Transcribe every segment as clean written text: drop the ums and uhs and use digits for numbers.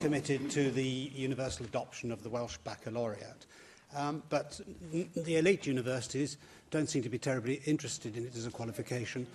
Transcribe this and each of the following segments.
committed to the universal adoption of the Welsh Baccalaureate. But the elite universities don't seem to be terribly interested in it as a qualification.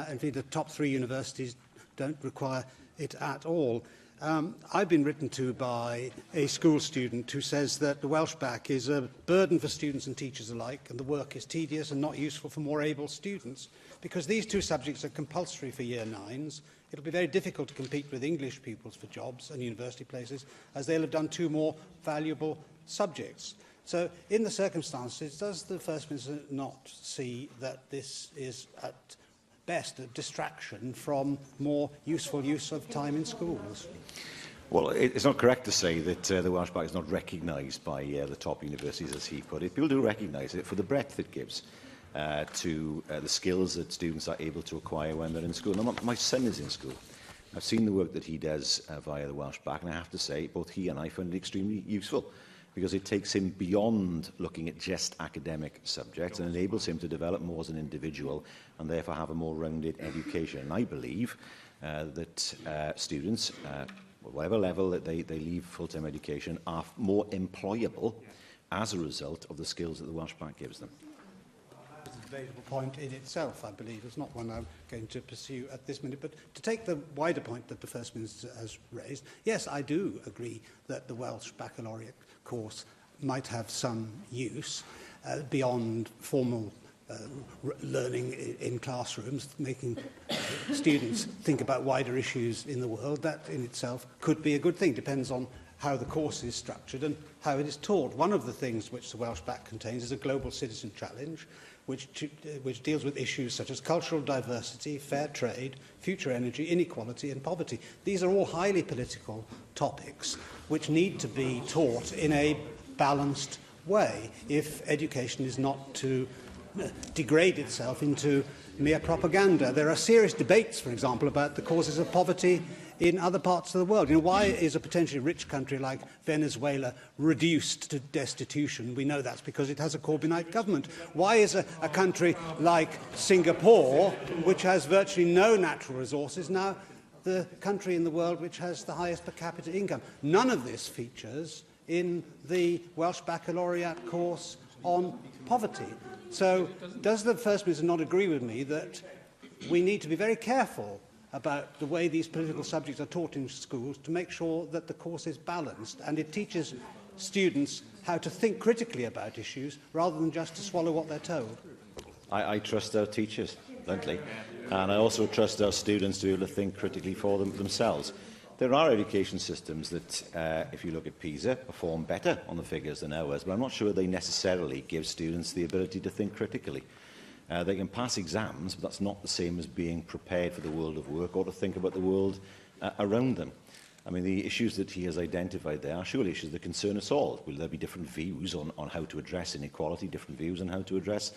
Indeed, the top 3 universities don't require it at all. I've been written to by a school student who says that the Welsh Bac is a burden for students and teachers alike, and the work is tedious and not useful for more able students. Because these 2 subjects are compulsory for Year 9s, it'll be very difficult to compete with English pupils for jobs and university places, as they'll have done 2 more valuable subjects. So, in the circumstances, does the First Minister not see that this is, at best, a distraction from more useful use of time in schools? Well, it's not correct to say that the Welsh Bac is not recognised by the top universities, as he put it. People do recognise it for the breadth it gives to the skills that students are able to acquire when they're in school. Now, my son is in school. I've seen the work that he does via the Welsh Bac, and I have to say, both he and I find it extremely useful, because it takes him beyond looking at just academic subjects and enables him to develop more as an individual and therefore have a more rounded education. And I believe that students, whatever level that they leave full-time education, are more employable as a result of the skills that the Welsh Bac gives them. It's a debatable point in itself, I believe. It's not one I'm going to pursue at this minute. But to take the wider point that the First Minister has raised, yes, I do agree that the Welsh Baccalaureate course might have some use beyond formal learning in classrooms, making students think about wider issues in the world. That in itself could be a good thing. Depends on how the course is structured and how it is taught. One of the things which the Welsh Bac contains is a global citizen challenge, which deals with issues such as cultural diversity, fair trade, future energy, inequality and poverty. These are all highly political topics which need to be taught in a balanced way if education is not to degrade itself into mere propaganda. There are serious debates, for example, about the causes of poverty in other parts of the world. You know, why is a potentially rich country like Venezuela reduced to destitution? We know that's because it has a Corbynite government. Why is a country like Singapore, which has virtually no natural resources, now the country in the world which has the highest per capita income? None of this features in the Welsh Baccalaureate course on poverty. So does the First Minister not agree with me that we need to be very careful about the way these political subjects are taught in schools to make sure that the course is balanced and it teaches students how to think critically about issues rather than just to swallow what they're told? I trust our teachers, bluntly, and I also trust our students to be able to think critically for themselves. There are education systems that, if you look at PISA, perform better on the figures than ours, but I'm not sure they necessarily give students the ability to think critically. They can pass exams, but that's not the same as being prepared for the world of work or to think about the world around them. I mean, the issues that he has identified there are surely issues that concern us all. Will there be different views on how to address inequality, different views on how to address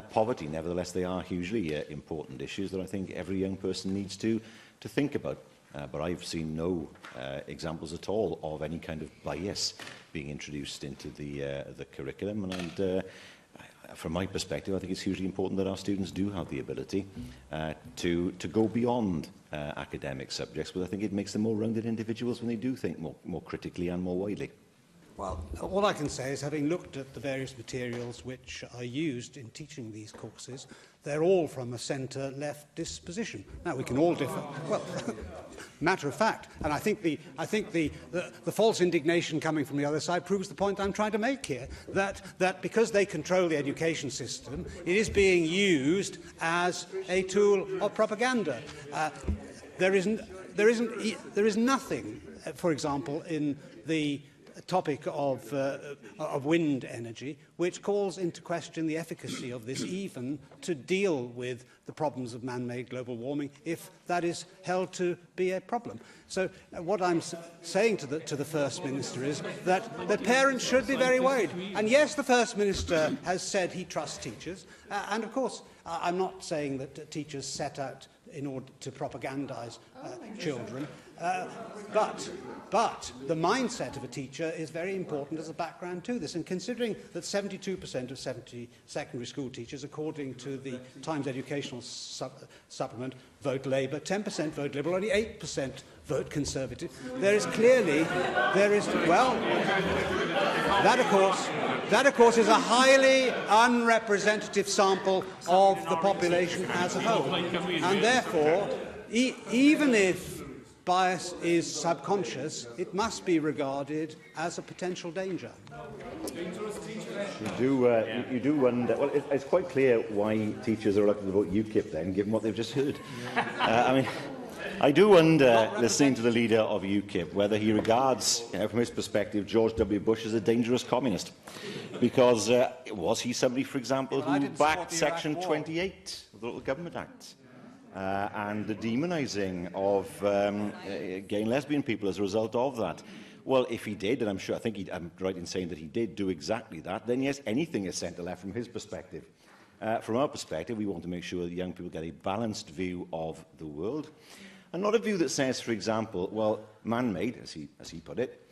poverty? Nevertheless, they are hugely important issues that I think every young person needs to think about. But I've seen no examples at all of any kind of bias being introduced into the curriculum. And from my perspective, I think it's hugely important that our students do have the ability to go beyond academic subjects, but I think it makes them more rounded individuals when they do think more critically and more widely. Well, all I can say is, having looked at the various materials which are used in teaching these courses, they're all from a centre-left disposition. Now, we can all differ. Well, matter of fact, and I think the false indignation coming from the other side proves the point I'm trying to make here, that because they control the education system, it is being used as a tool of propaganda. There is nothing, for example, in the topic of wind energy, which calls into question the efficacy of this, even to deal with the problems of man-made global warming, if that is held to be a problem. So what I'm saying to the First Minister is that parents should be very worried. And yes, the First Minister has said he trusts teachers. And of course, I'm not saying that teachers set out in order to propagandise children. But the mindset of a teacher is very important as a background to this. And considering that 72% of secondary school teachers, according to the Times Educational Supplement, vote Labour, 10% vote Liberal, only 8% vote Conservative. There is clearly, well, that of course is a highly unrepresentative sample of the population as a whole. And therefore, even if bias is subconscious, it must be regarded as a potential danger. You do wonder. Well, it's quite clear why teachers are reluctant to vote UKIP then, given what they've just heard. I mean, I do wonder, listening to the leader of UKIP, whether he regards, from his perspective, George W. Bush as a dangerous communist. Because was he somebody, for example, who backed Section 28 of the Local Government Act? And the demonising of gay and lesbian people as a result of that. Well, if he did, and I'm right in saying that he did do exactly that, then yes, anything is centre-left from his perspective. From our perspective, we want to make sure that young people get a balanced view of the world, and not a view that says, for example, well, man-made, as he put it,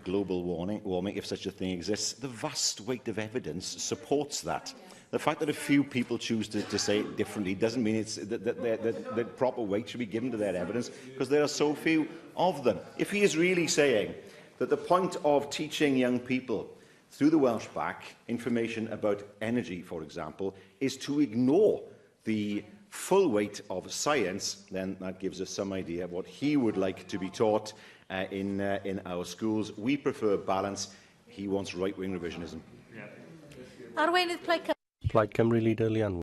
global warming, if such a thing exists, the vast weight of evidence supports that. The fact that a few people choose to say it differently doesn't mean that proper weight should be given to their evidence, because there are so few of them. If he is really saying that the point of teaching young people through the Welsh Bac information about energy, for example, is to ignore the full weight of science, then that gives us some idea of what he would like to be taught in our schools. We prefer balance. He wants right-wing revisionism. Arweinydd Plaid Plaid Cymru leader Lian.